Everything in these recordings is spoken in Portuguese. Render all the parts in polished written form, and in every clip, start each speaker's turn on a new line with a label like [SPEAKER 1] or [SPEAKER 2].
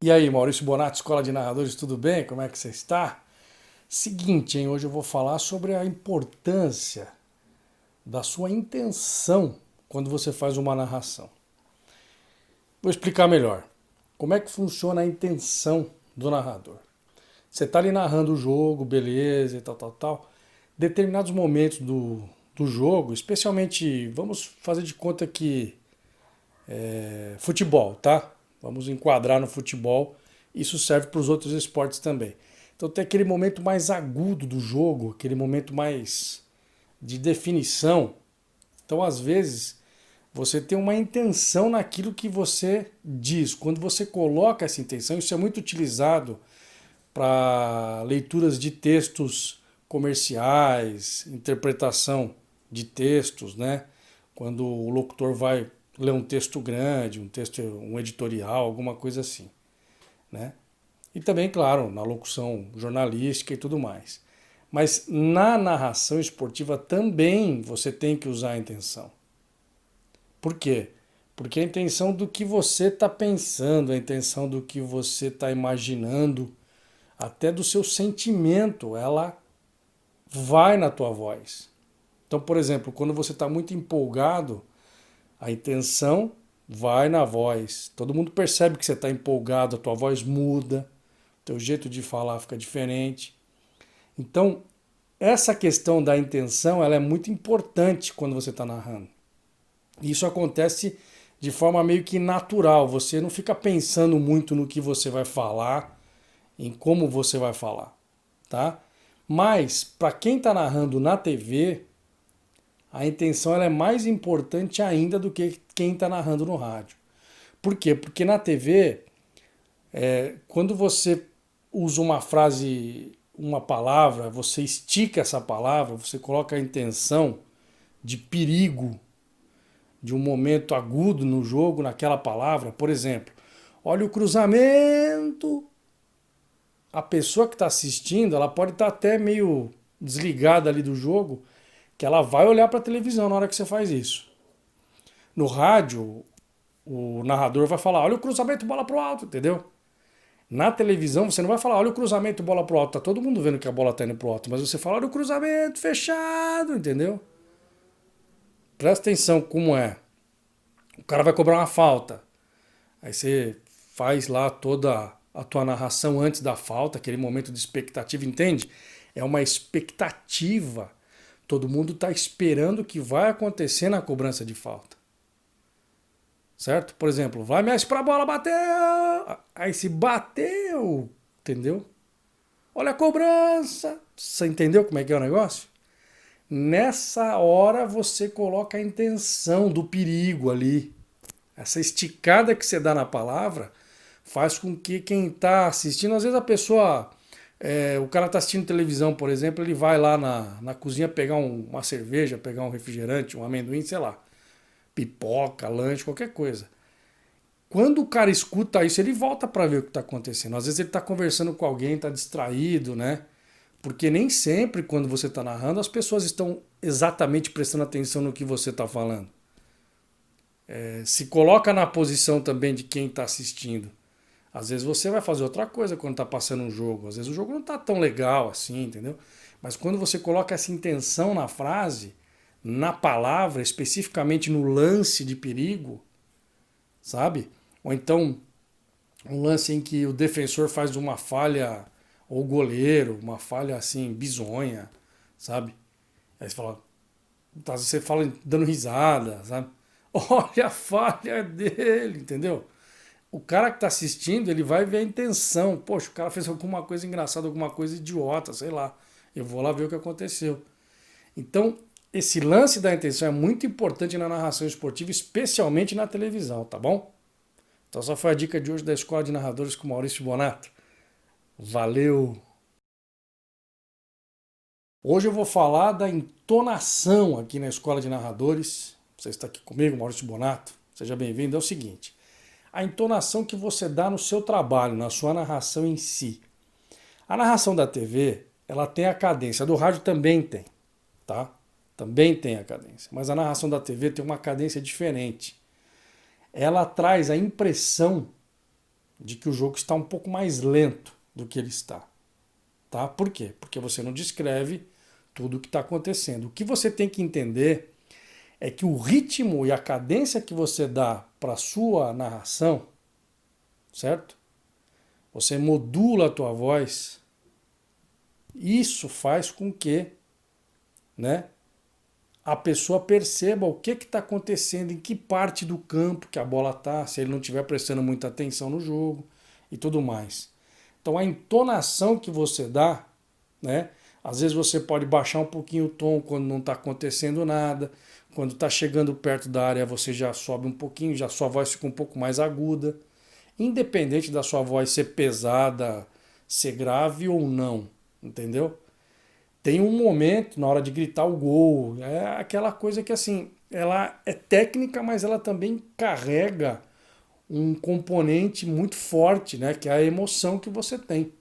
[SPEAKER 1] E aí, Maurício Bonatti, Escola de Narradores, tudo bem? Como é que você está? Seguinte, hein? Hoje eu vou falar sobre a importância da sua intenção quando você faz uma narração. Vou explicar melhor. Como é que funciona a intenção do narrador? Você está ali narrando o jogo, beleza e tal. Determinados momentos do jogo, especialmente, vamos fazer de conta que futebol, tá? Vamos enquadrar no futebol. Isso serve para os outros esportes também. Então tem aquele momento mais agudo do jogo, aquele momento mais de definição. Então, às vezes, você tem uma intenção naquilo que você diz. Quando você coloca essa intenção, isso é muito utilizado para leituras de textos comerciais, interpretação de textos, né? Quando o locutor vai ler um texto grande, um editorial, alguma coisa assim, né? E também, claro, na locução jornalística e tudo mais. Mas na narração esportiva também você tem que usar a intenção. Por quê? Porque a intenção do que você está pensando, a intenção do que você está imaginando, até do seu sentimento, ela vai na tua voz. Então, por exemplo, quando você está muito empolgado, a intenção vai na voz. Todo mundo percebe que você está empolgado, a tua voz muda, o teu jeito de falar fica diferente. Então, essa questão da intenção ela é muito importante quando você está narrando. Isso acontece de forma meio que natural. Você não fica pensando muito no que você vai falar, em como você vai falar, tá? Mas para quem está narrando na TV, a intenção ela é mais importante ainda do que quem está narrando no rádio. Por quê? Porque na TV, quando você usa uma frase, uma palavra, você estica essa palavra, você coloca a intenção de perigo, de um momento agudo no jogo, naquela palavra. Por exemplo, olha o cruzamento. A pessoa que está assistindo, ela pode estar até meio desligada ali do jogo, que ela vai olhar para a televisão na hora que você faz isso. No rádio, o narrador vai falar, olha o cruzamento, bola pro alto, entendeu? Na televisão você não vai falar, olha o cruzamento, bola pro alto. Tá todo mundo vendo que a bola tá indo pro alto, mas você fala, olha o cruzamento fechado, entendeu? Presta atenção como é. O cara vai cobrar uma falta. Aí você faz lá toda a tua narração antes da falta, aquele momento de expectativa, entende? É uma expectativa. Todo mundo está esperando o que vai acontecer na cobrança de falta. Certo? Por exemplo, vai Messi pra bola, bateu! Aí se bateu, entendeu? Olha a cobrança. Você entendeu como é que é o negócio? Nessa hora você coloca a intenção do perigo ali. Essa esticada que você dá na palavra faz com que quem está assistindo, às vezes a pessoa, o cara está assistindo televisão, por exemplo, ele vai lá na cozinha pegar uma cerveja, pegar um refrigerante, um amendoim, sei lá, pipoca, lanche, qualquer coisa. Quando o cara escuta isso, ele volta para ver o que está acontecendo. Às vezes ele está conversando com alguém, está distraído, né? Porque nem sempre, quando você está narrando, as pessoas estão exatamente prestando atenção no que você está falando. Se coloca na posição também de quem está assistindo. Às vezes você vai fazer outra coisa quando está passando um jogo. Às vezes o jogo não está tão legal assim, entendeu? Mas quando você coloca essa intenção na frase, na palavra, especificamente no lance de perigo, sabe? Ou então um lance em que o defensor faz uma falha, ou o goleiro, uma falha assim, bizonha, sabe? Aí você fala dando risada, sabe? Olha a falha dele, entendeu? O cara que está assistindo, ele vai ver a intenção. Poxa, o cara fez alguma coisa engraçada, alguma coisa idiota, sei lá. Eu vou lá ver o que aconteceu. Então, esse lance da intenção é muito importante na narração esportiva, especialmente na televisão, tá bom? Então, essa foi a dica de hoje da Escola de Narradores com Maurício Bonato. Valeu! Hoje eu vou falar da entonação aqui na Escola de Narradores. Você está aqui comigo, Maurício Bonato. Seja bem-vindo. É o seguinte, a entonação que você dá no seu trabalho, na sua narração em si. A narração da TV, ela tem a cadência, a do rádio também tem, tá? Também tem a cadência, mas a narração da TV tem uma cadência diferente. Ela traz a impressão de que o jogo está um pouco mais lento do que ele está. Tá? Por quê? Porque você não descreve tudo o que está acontecendo. O que você tem que entender é que o ritmo e a cadência que você dá para a sua narração, certo? Você modula a tua voz, isso faz com que, né, a pessoa perceba o que está acontecendo, em que parte do campo que a bola está, se ele não estiver prestando muita atenção no jogo e tudo mais. Então a entonação que você dá, né? Às vezes você pode baixar um pouquinho o tom quando não está acontecendo nada. Quando está chegando perto da área você já sobe um pouquinho, já sua voz fica um pouco mais aguda. Independente da sua voz ser pesada, ser grave ou não, entendeu? Tem um momento na hora de gritar o gol, é aquela coisa que assim, ela é técnica, mas ela também carrega um componente muito forte, né, que é a emoção que você tem.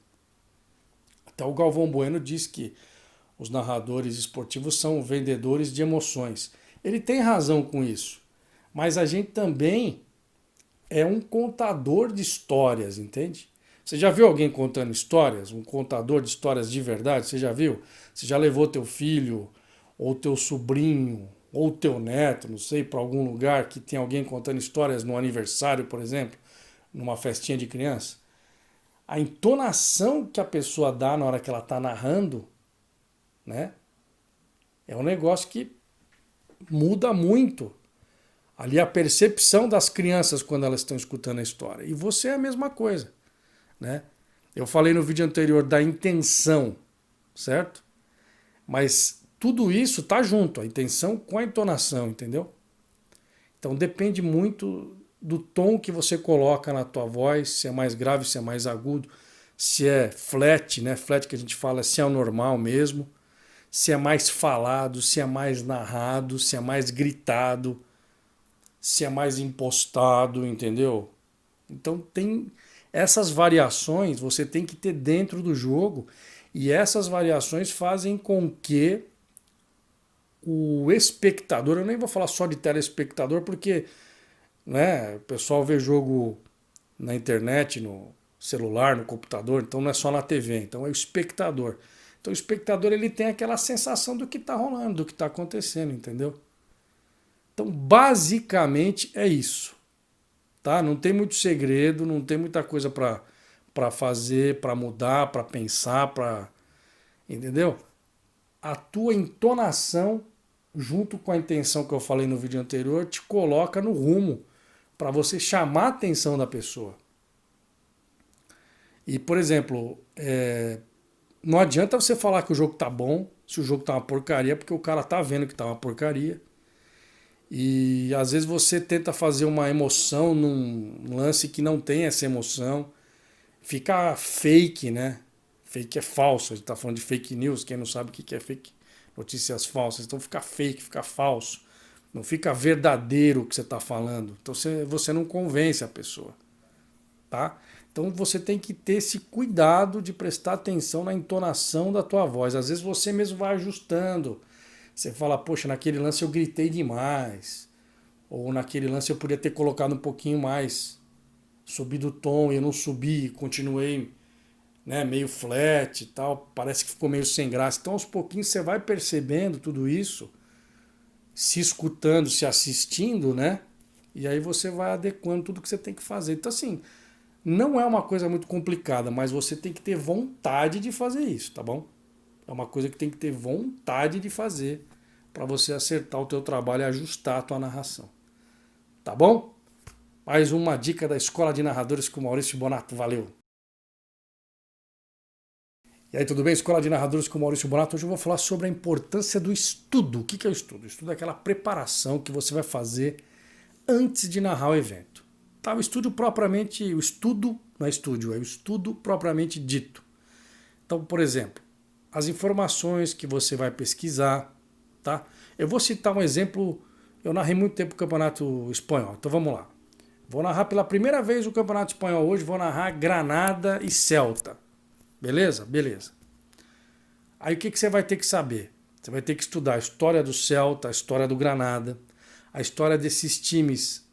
[SPEAKER 1] Até o Galvão Bueno diz que os narradores esportivos são vendedores de emoções. Ele tem razão com isso, mas a gente também é um contador de histórias, entende? Você já viu alguém contando histórias? Um contador de histórias de verdade? Você já viu? Você já levou teu filho, ou teu sobrinho, ou teu neto, não sei, para algum lugar que tem alguém contando histórias no aniversário, por exemplo, numa festinha de criança? A entonação que a pessoa dá na hora que ela está narrando, né? É um negócio que muda muito ali a percepção das crianças quando elas estão escutando a história. E você é a mesma coisa, né? Eu falei no vídeo anterior da intenção, certo? Mas tudo isso tá junto, a intenção com a entonação, entendeu? Então depende muito do tom que você coloca na tua voz, se é mais grave, se é mais agudo, se é flat, né? Flat que a gente fala, se é o normal mesmo, se é mais falado, se é mais narrado, se é mais gritado, se é mais impostado, entendeu? Então tem essas variações, você tem que ter dentro do jogo, e essas variações fazem com que o espectador, eu nem vou falar só de telespectador, porque, né, o pessoal vê jogo na internet, no celular, no computador, então não é só na TV, então é o espectador. Então o espectador ele tem aquela sensação do que está rolando, do que está acontecendo, entendeu? Então basicamente é isso, tá? Não tem muito segredo, não tem muita coisa para fazer, para mudar, para pensar, para, entendeu? A tua entonação junto com a intenção que eu falei no vídeo anterior te coloca no rumo para você chamar a atenção da pessoa. E, por exemplo, não adianta você falar que o jogo tá bom se o jogo tá uma porcaria, porque o cara tá vendo que tá uma porcaria. E às vezes você tenta fazer uma emoção num lance que não tem essa emoção. Fica fake, né? Fake é falso. A gente tá falando de fake news. Quem não sabe o que é fake, notícias falsas. Então fica fake, fica falso. Não fica verdadeiro o que você está falando. Então você não convence a pessoa. Tá? Então você tem que ter esse cuidado de prestar atenção na entonação da tua voz. Às vezes você mesmo vai ajustando. Você fala, poxa, naquele lance eu gritei demais. Ou naquele lance eu podia ter colocado um pouquinho mais, subido o tom, e eu não subi, continuei, né, meio flat e tal. Parece que ficou meio sem graça. Então aos pouquinhos você vai percebendo tudo isso, se escutando, se assistindo, né? E aí você vai adequando tudo que você tem que fazer. Então assim, não é uma coisa muito complicada, mas você tem que ter vontade de fazer isso, tá bom? É uma coisa que tem que ter vontade de fazer para você acertar o teu trabalho e ajustar a tua narração. Tá bom? Mais uma dica da Escola de Narradores com Maurício Bonato. Valeu! E aí, tudo bem? Escola de Narradores com Maurício Bonato. Hoje eu vou falar sobre a importância do estudo. O que é o estudo? O estudo é aquela preparação que você vai fazer antes de narrar o evento. Tá? O estudo propriamente... O estudo não é estúdio, é o estudo propriamente dito. Então, por exemplo, as informações que você vai pesquisar, tá? Eu vou citar um exemplo. Eu narrei muito tempo o Campeonato Espanhol, então vamos lá. Vou narrar pela primeira vez o Campeonato Espanhol hoje, vou narrar Granada e Celta. Beleza? Beleza. Aí o que você vai ter que saber? Você vai ter que estudar a história do Celta, a história do Granada, a história desses times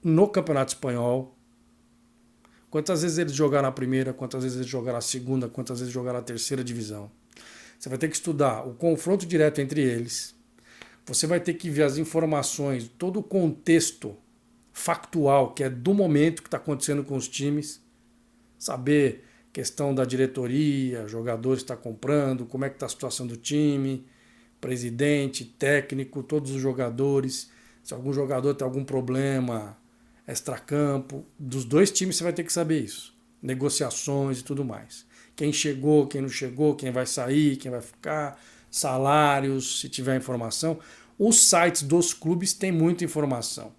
[SPEAKER 1] no Campeonato Espanhol, Quantas vezes eles jogaram na primeira, quantas vezes eles jogaram na segunda, quantas vezes jogaram na terceira divisão. Você vai ter que estudar o confronto direto entre eles. Você vai ter que ver as informações, todo o contexto factual, que é do momento que está acontecendo com os times. Saber questão da diretoria, jogadores que está comprando, como é que está a situação do time, presidente, técnico, todos os jogadores. Se algum jogador tem algum problema extracampo, dos dois times você vai ter que saber isso. Negociações e tudo mais. Quem chegou, quem não chegou, quem vai sair, quem vai ficar, salários, se tiver informação. Os sites dos clubes têm muita informação.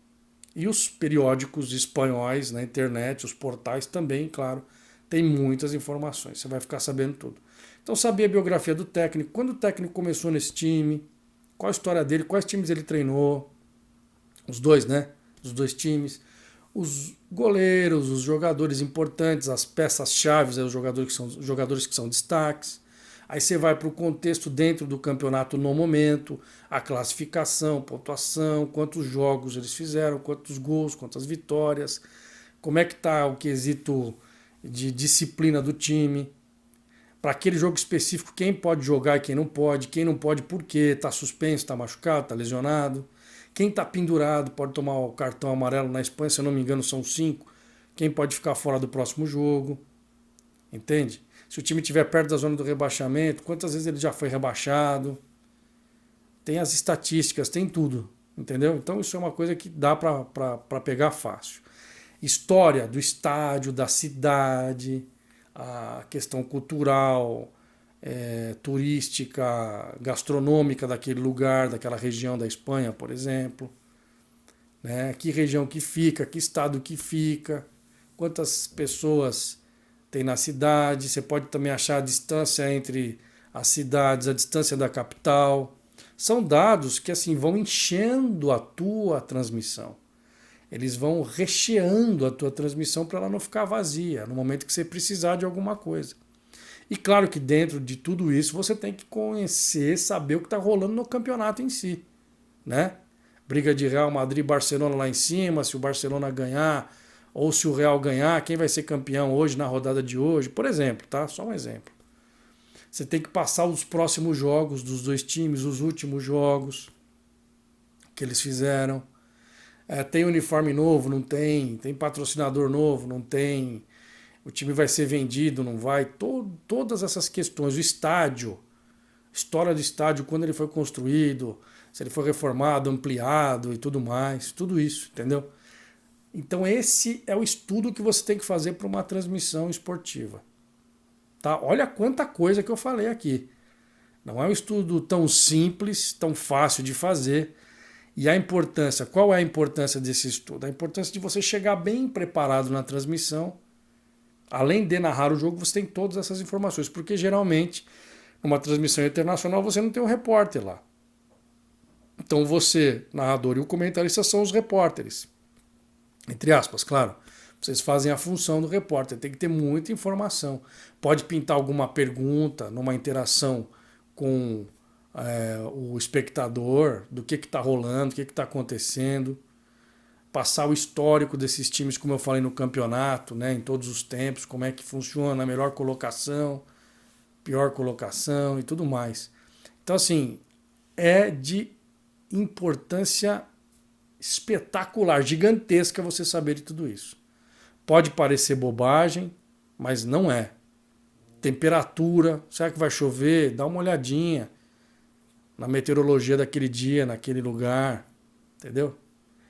[SPEAKER 1] E os periódicos espanhóis na internet, os portais também, claro, tem muitas informações. Você vai ficar sabendo tudo. Então, saber a biografia do técnico, quando o técnico começou nesse time, qual a história dele, quais times ele treinou, os dois, né? Os dois times, os goleiros, os jogadores importantes, as peças-chave, os jogadores que são destaques. Aí você vai para o contexto dentro do campeonato no momento, a classificação, pontuação, quantos jogos eles fizeram, quantos gols, quantas vitórias, como é que está o quesito de disciplina do time. Para aquele jogo específico, quem pode jogar e quem não pode por quê, está suspenso, está machucado, está lesionado. Quem está pendurado pode tomar o cartão amarelo na Espanha, se eu não me engano são 5. Quem pode ficar fora do próximo jogo, entende? Se o time estiver perto da zona do rebaixamento, quantas vezes ele já foi rebaixado. Tem as estatísticas, tem tudo, entendeu? Então isso é uma coisa que dá para pegar fácil. História do estádio, da cidade, a questão cultural, turística, gastronômica daquele lugar, daquela região da Espanha, por exemplo. Né? Que região que fica, que estado que fica, quantas pessoas tem na cidade. Você pode também achar a distância entre as cidades, a distância da capital. São dados que assim vão enchendo a tua transmissão. Eles vão recheando a tua transmissão para ela não ficar vazia no momento que você precisar de alguma coisa. E claro que dentro de tudo isso você tem que conhecer, saber o que está rolando no campeonato em si. Né? Briga de Real Madrid e Barcelona lá em cima, se o Barcelona ganhar ou se o Real ganhar, quem vai ser campeão hoje na rodada de hoje, por exemplo, tá? Só um exemplo. Você tem que passar os próximos jogos dos dois times, os últimos jogos que eles fizeram. Tem uniforme novo, não tem? Tem patrocinador novo, não tem? O time vai ser vendido, não vai? Todas essas questões. O estádio, história do estádio, quando ele foi construído, se ele foi reformado, ampliado e tudo mais, tudo isso, entendeu? Então esse é o estudo que você tem que fazer para uma transmissão esportiva. Tá? Olha quanta coisa que eu falei aqui. Não é um estudo tão simples, tão fácil de fazer. E a importância, qual é a importância desse estudo? A importância de você chegar bem preparado na transmissão. Além de narrar o jogo, você tem todas essas informações. Porque geralmente, numa transmissão internacional, você não tem um repórter lá. Então você, narrador e o comentarista são os repórteres. Entre aspas, claro. Vocês fazem a função do repórter. Tem que ter muita informação. Pode pintar alguma pergunta numa interação com o espectador, do que está rolando, o que está acontecendo. Passar o histórico desses times, como eu falei no campeonato, né, em todos os tempos, como é que funciona, a melhor colocação, pior colocação e tudo mais. Então, assim, é de importância espetacular, gigantesca você saber de tudo isso. Pode parecer bobagem, mas não é. Temperatura, será que vai chover? Dá uma olhadinha na meteorologia daquele dia, naquele lugar, entendeu?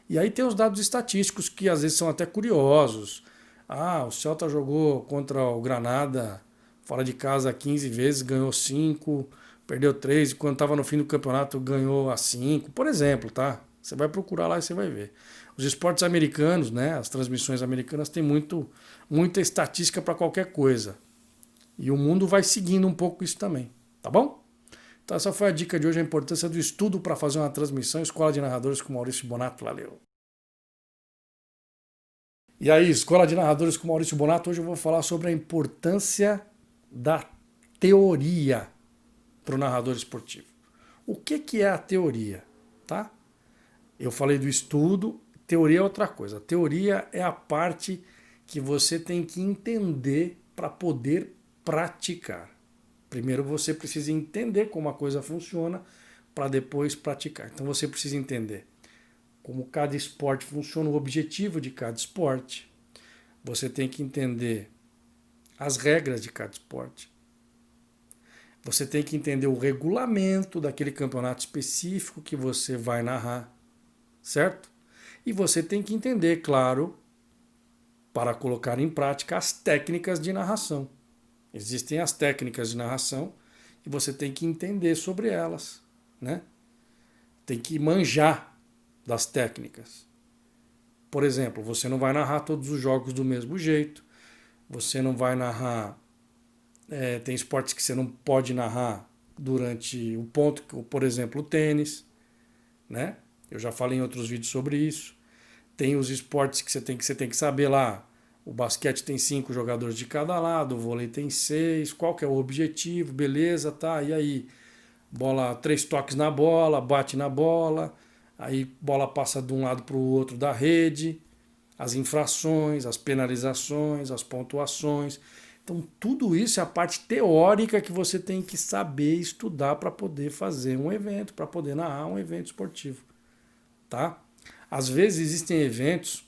[SPEAKER 1] E aí tem os dados estatísticos que às vezes são até curiosos. O Celta jogou contra o Granada fora de casa 15 vezes, ganhou 5, perdeu 3, e quando estava no fim do campeonato ganhou a 5, por exemplo, tá? Você vai procurar lá e você vai ver. Os esportes americanos, né, as transmissões americanas têm muita estatística para qualquer coisa. E o mundo vai seguindo um pouco isso também, tá bom? Então essa foi a dica de hoje, a importância do estudo para fazer uma transmissão. Escola de Narradores com Maurício Bonato, valeu. E aí, Escola de Narradores com Maurício Bonato, hoje eu vou falar sobre a importância da teoria para o narrador esportivo. O que é a teoria? Tá? Eu falei do estudo, teoria é outra coisa. A teoria é a parte que você tem que entender para poder praticar. Primeiro você precisa entender como a coisa funciona para depois praticar. Então você precisa entender como cada esporte funciona, o objetivo de cada esporte. Você tem que entender as regras de cada esporte. Você tem que entender o regulamento daquele campeonato específico que você vai narrar, certo? E você tem que entender, claro, para colocar em prática as técnicas de narração. Existem as técnicas de narração e você tem que entender sobre elas, né? Tem que manjar das técnicas. Por exemplo, você não vai narrar todos os jogos do mesmo jeito, você não vai narrar... tem esportes que você não pode narrar durante o ponto, por exemplo, o tênis, né? Eu já falei em outros vídeos sobre isso. Tem os esportes que você tem que saber lá. O basquete tem 5 jogadores de cada lado, o vôlei tem 6. Qual que é o objetivo? Beleza, tá? E aí? Bola, 3 toques na bola, bate na bola, aí bola passa de um lado para o outro da rede, as infrações, as penalizações, as pontuações. Então, tudo isso é a parte teórica que você tem que saber estudar para poder fazer um evento, para poder narrar um evento esportivo. Tá? Às vezes existem eventos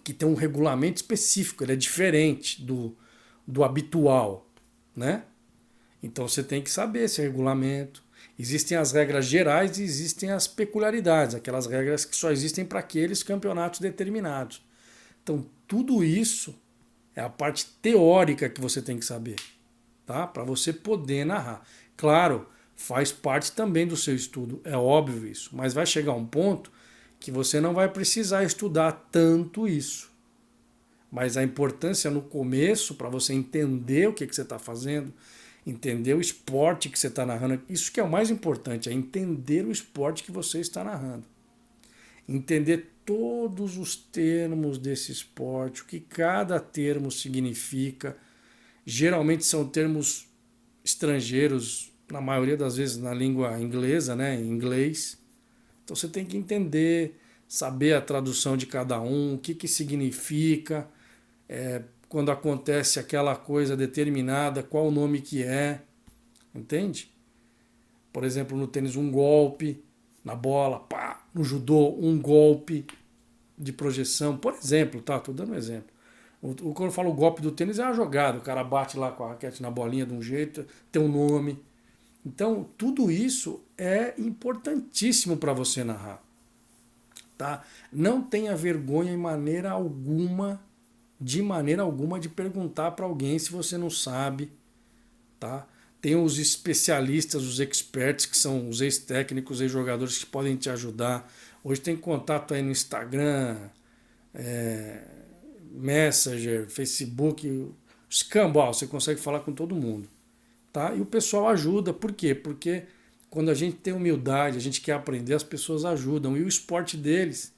[SPEAKER 1] que tem um regulamento específico, ele é diferente do habitual, né? Então você tem que saber esse regulamento. Existem as regras gerais e existem as peculiaridades, aquelas regras que só existem para aqueles campeonatos determinados. Então tudo isso é a parte teórica que você tem que saber, tá? Para você poder narrar. Claro, faz parte também do seu estudo, é óbvio isso, mas vai chegar um ponto que você não vai precisar estudar tanto isso. Mas a importância no começo, para você entender o que você está fazendo, entender o esporte que você está narrando, isso que é o mais importante, é entender o esporte que você está narrando. Entender todos os termos desse esporte, o que cada termo significa. Geralmente são termos estrangeiros, na maioria das vezes na língua inglesa, né, em inglês. Então você tem que entender, saber a tradução de cada um, o que significa, quando acontece aquela coisa determinada, qual o nome que é, entende? Por exemplo, no tênis, um golpe na bola, pá, no judô, um golpe de projeção, por exemplo, tá? Tô dando um exemplo. Quando eu falo golpe do tênis é uma jogada, o cara bate lá com a raquete na bolinha de um jeito, tem um nome. Então, tudo isso é importantíssimo para você narrar. Tá? Não tenha vergonha de maneira alguma, de perguntar para alguém se você não sabe. Tá? Tem os especialistas, os experts, que são os ex-técnicos, ex-jogadores que podem te ajudar. Hoje tem contato aí no Instagram, Messenger, Facebook, escambau, você consegue falar com todo mundo. Tá? E o pessoal ajuda, por quê? Porque quando a gente tem humildade, a gente quer aprender, as pessoas ajudam. E o esporte deles,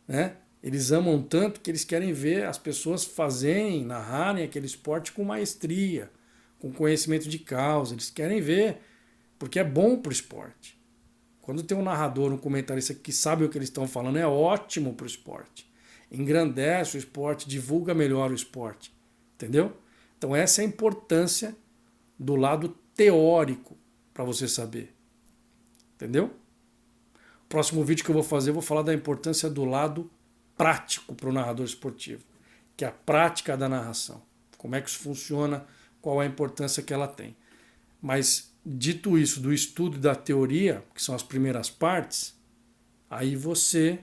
[SPEAKER 1] né? Eles amam tanto que eles querem ver as pessoas fazerem, narrarem aquele esporte com maestria, com conhecimento de causa. Eles querem ver, porque é bom para o esporte. Quando tem um narrador, um comentarista que sabe o que eles estão falando, é ótimo para o esporte. Engrandece o esporte, divulga melhor o esporte. Entendeu? Então essa é a importância do lado teórico para você saber. Entendeu? O próximo vídeo que eu vou falar da importância do lado prático para o narrador esportivo, que é a prática da narração. Como é que isso funciona, qual é a importância que ela tem. Mas, dito isso, do estudo e da teoria, que são as primeiras partes, aí você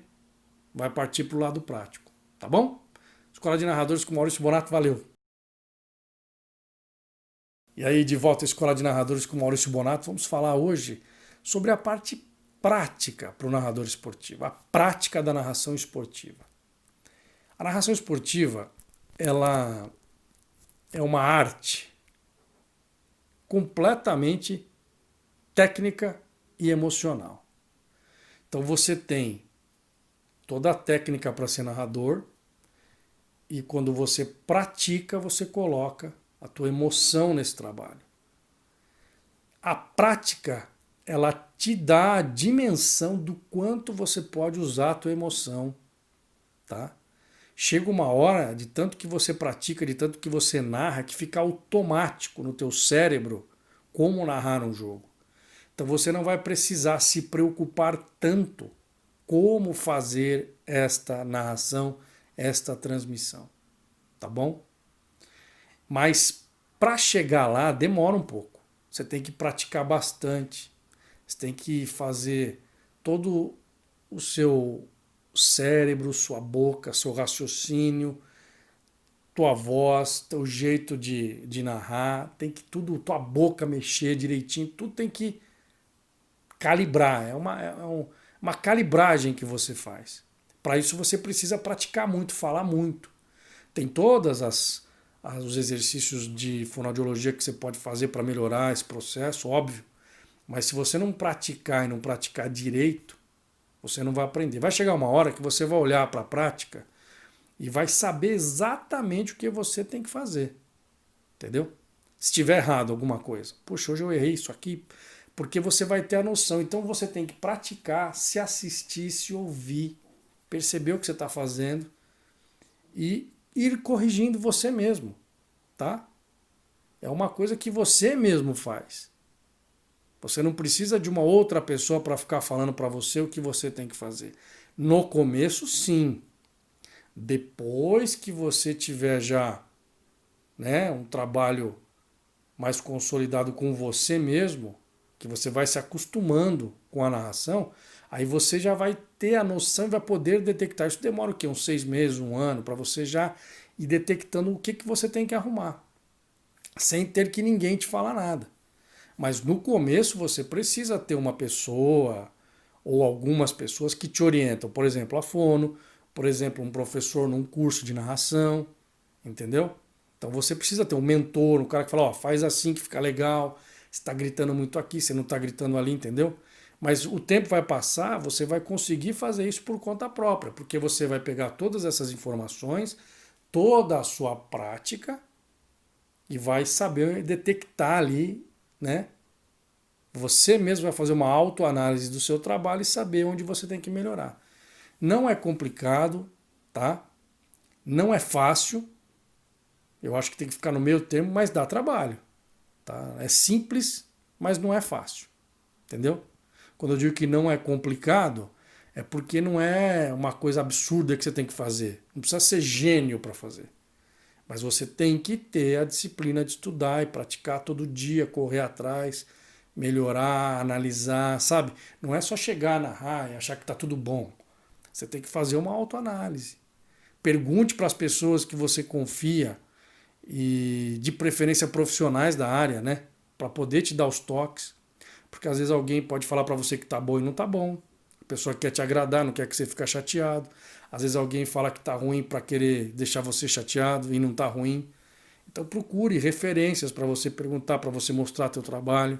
[SPEAKER 1] vai partir para o lado prático. Tá bom? Escola de Narradores com Maurício Bonato, valeu! E aí, de volta à Escola de Narradores com Maurício Bonato, vamos falar hoje sobre a parte prática para o narrador esportivo, a prática da narração esportiva. A narração esportiva, ela é uma arte completamente técnica e emocional. Então você tem toda a técnica para ser narrador e quando você pratica, você coloca a tua emoção nesse trabalho. A prática, ela te dá a dimensão do quanto você pode usar a tua emoção, tá? chega uma hora, de tanto que você pratica, de tanto que você narra, que fica automático no teu cérebro como narrar um jogo. Então você não vai precisar se preocupar tanto como fazer esta narração, esta transmissão, tá bom? Mas para chegar lá demora um pouco. Você tem que praticar bastante. Você tem que fazer todo o seu cérebro, sua boca, seu raciocínio, tua voz, teu jeito de narrar, tem que tudo, tua boca mexer direitinho, tudo tem que calibrar. Uma calibragem que você faz. Para isso você precisa praticar muito, falar muito. Tem todas os exercícios de fonoaudiologia que você pode fazer para melhorar esse processo, óbvio. Mas se você não praticar e não praticar direito, você não vai aprender. Vai chegar uma hora que você vai olhar para a prática e vai saber exatamente o que você tem que fazer. Entendeu? Se tiver errado alguma coisa. Puxa, hoje eu errei isso aqui. Porque você vai ter a noção. Então você tem que praticar, se assistir, se ouvir, perceber o que você está fazendo e ir corrigindo você mesmo. Tá? É uma coisa que você mesmo faz. Você não precisa de uma outra pessoa para ficar falando para você o que você tem que fazer. No começo, sim. Depois que você tiver já, né, um trabalho mais consolidado com você mesmo, que você vai se acostumando com a narração, aí você já vai ter a noção e vai poder detectar. Isso demora o quê? Uns 6 meses, um ano, para você já ir detectando o que você tem que arrumar, sem ter que ninguém te falar nada. Mas no começo você precisa ter uma pessoa ou algumas pessoas que te orientam. Por exemplo, a fono, por exemplo, um professor num curso de narração, entendeu? Então você precisa ter um mentor, um cara que fala, ó, faz assim que fica legal, você está gritando muito aqui, você não está gritando ali, entendeu? Mas o tempo vai passar, você vai conseguir fazer isso por conta própria, porque você vai pegar todas essas informações, toda a sua prática e vai saber detectar ali, né? Você mesmo vai fazer uma autoanálise do seu trabalho e saber onde você tem que melhorar. Não é complicado, tá? Não é fácil. Eu acho que tem que ficar no meio termo, mas dá trabalho, tá? É simples, mas não é fácil. Entendeu? Quando eu digo que não é complicado, é porque não é uma coisa absurda que você tem que fazer. Não precisa ser gênio para fazer. Mas você tem que ter a disciplina de estudar e praticar todo dia, correr atrás, melhorar, analisar, sabe? Não é só chegar, narrar e achar que está tudo bom. Você tem que fazer uma autoanálise. Pergunte para as pessoas que você confia e de preferência profissionais da área, né? Para poder te dar os toques. Porque às vezes alguém pode falar para você que tá bom e não tá bom. A pessoa quer te agradar, não quer que você fique chateado. Às vezes alguém fala que tá ruim para querer deixar você chateado e não tá ruim. Então procure referências para você perguntar, para você mostrar teu trabalho.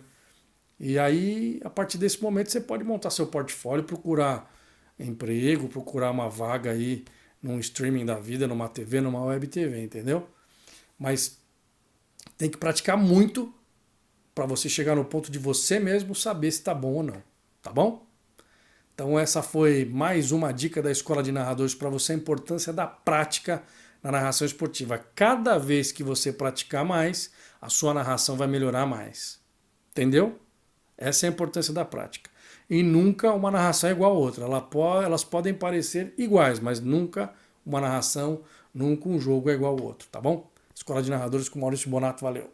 [SPEAKER 1] E aí, a partir desse momento, você pode montar seu portfólio, procurar emprego, procurar uma vaga aí num streaming da vida, numa TV, numa web TV, entendeu? Mas tem que praticar muito para você chegar no ponto de você mesmo saber se está bom ou não, tá bom? Então essa foi mais uma dica da Escola de Narradores para você, a importância da prática na narração esportiva. Cada vez que você praticar mais, a sua narração vai melhorar mais. Entendeu? Essa é a importância da prática. E nunca uma narração é igual a outra. Elas podem parecer iguais, mas nunca uma narração, nunca um jogo é igual ao outro, tá bom? Escola de Narradores com Maurício Bonato, valeu!